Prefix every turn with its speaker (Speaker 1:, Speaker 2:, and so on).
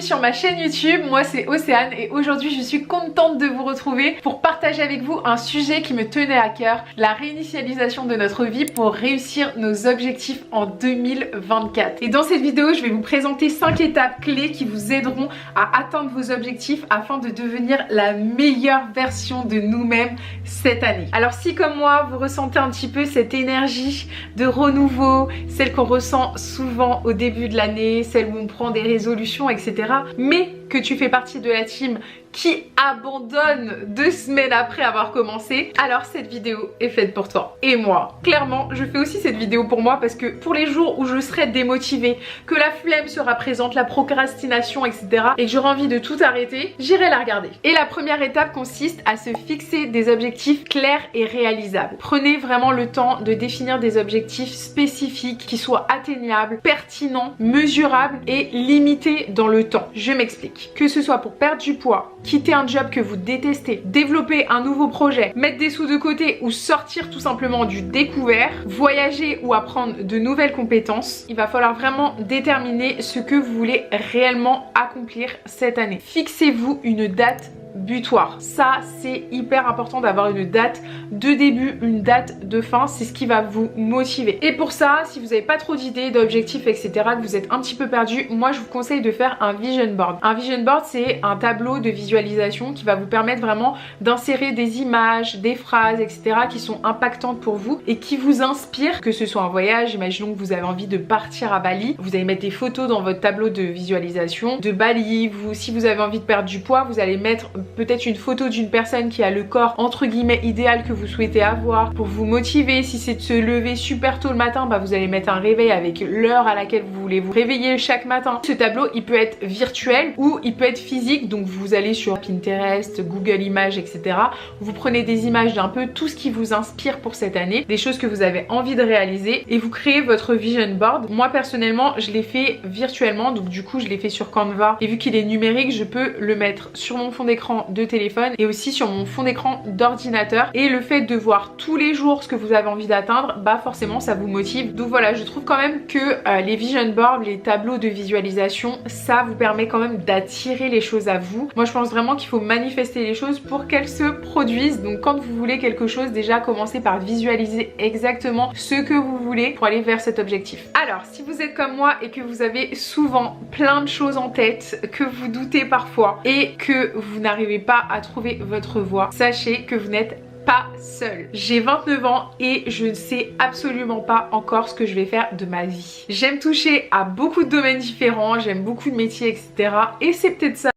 Speaker 1: sur ma chaîne YouTube, moi c'est Océane et aujourd'hui je suis contente de vous retrouver pour partager avec vous un sujet qui me tenait à cœur, la réinitialisation de notre vie pour réussir nos objectifs en 2024. Et dans cette vidéo, je vais vous présenter 5 étapes clés qui vous aideront à atteindre vos objectifs afin de devenir la meilleure version de nous-mêmes cette année. Alors si comme moi, vous ressentez un petit peu cette énergie de renouveau, celle qu'on ressent souvent au début de l'année, celle où on prend des résolutions, etc. mais que tu fais partie de la team qui abandonne 2 semaines après avoir commencé, alors cette vidéo est faite pour toi. Et moi, clairement, je fais aussi cette vidéo pour moi parce que pour les jours où je serai démotivée, que la flemme sera présente, la procrastination, etc. et que j'aurai envie de tout arrêter, j'irai la regarder. Et la première étape consiste à se fixer des objectifs clairs et réalisables. Prenez vraiment le temps de définir des objectifs spécifiques qui soient atteignables, pertinents, mesurables et limités dans le temps. Je m'explique. Que ce soit pour perdre du poids, quitter un job que vous détestez, développer un nouveau projet, mettre des sous de côté ou sortir tout simplement du découvert, voyager ou apprendre de nouvelles compétences, il va falloir vraiment déterminer ce que vous voulez réellement accomplir cette année. Fixez-vous une date butoir. Ça, c'est hyper important d'avoir une date de début, une date de fin. C'est ce qui va vous motiver. Et pour ça, si vous n'avez pas trop d'idées, d'objectifs, etc., que vous êtes un petit peu perdu, moi, je vous conseille de faire un vision board. Un vision board, c'est un tableau de visualisation qui va vous permettre vraiment d'insérer des images, des phrases, etc., qui sont impactantes pour vous et qui vous inspirent, que ce soit un voyage. Imaginons que vous avez envie de partir à Bali. Vous allez mettre des photos dans votre tableau de visualisation de Bali. Si vous avez envie de perdre du poids, vous allez mettre peut-être une photo d'une personne qui a le corps entre guillemets idéal que vous souhaitez avoir pour vous motiver. Si c'est de se lever super tôt le matin, bah vous allez mettre un réveil avec l'heure à laquelle vous voulez vous réveiller chaque matin. Ce tableau, il peut être virtuel ou il peut être physique. Donc vous allez sur Pinterest, Google Images, etc. Vous prenez des images d'un peu tout ce qui vous inspire pour cette année, des choses que vous avez envie de réaliser et vous créez votre vision board. Moi personnellement, je l'ai fait virtuellement, donc du coup je l'ai fait sur Canva et vu qu'il est numérique, je peux le mettre sur mon fond d'écran de téléphone et aussi sur mon fond d'écran d'ordinateur. Et le fait de voir tous les jours ce que vous avez envie d'atteindre, bah forcément ça vous motive. Donc voilà, je trouve quand même que les vision boards, les tableaux de visualisation, ça vous permet quand même d'attirer les choses à vous. Moi je pense vraiment qu'il faut manifester les choses pour qu'elles se produisent. Donc quand vous voulez quelque chose, déjà commencez par visualiser exactement ce que vous voulez pour aller vers cet objectif. Alors si vous êtes comme moi et que vous avez souvent plein de choses en tête, que vous doutez parfois et que vous n'arrivez pas à trouver votre voie, sachez que vous n'êtes pas seule. J'ai 29 ans et je ne sais absolument pas encore ce que je vais faire de ma vie. J'aime toucher à beaucoup de domaines différents, j'aime beaucoup de métiers, etc. Et c'est peut-être ça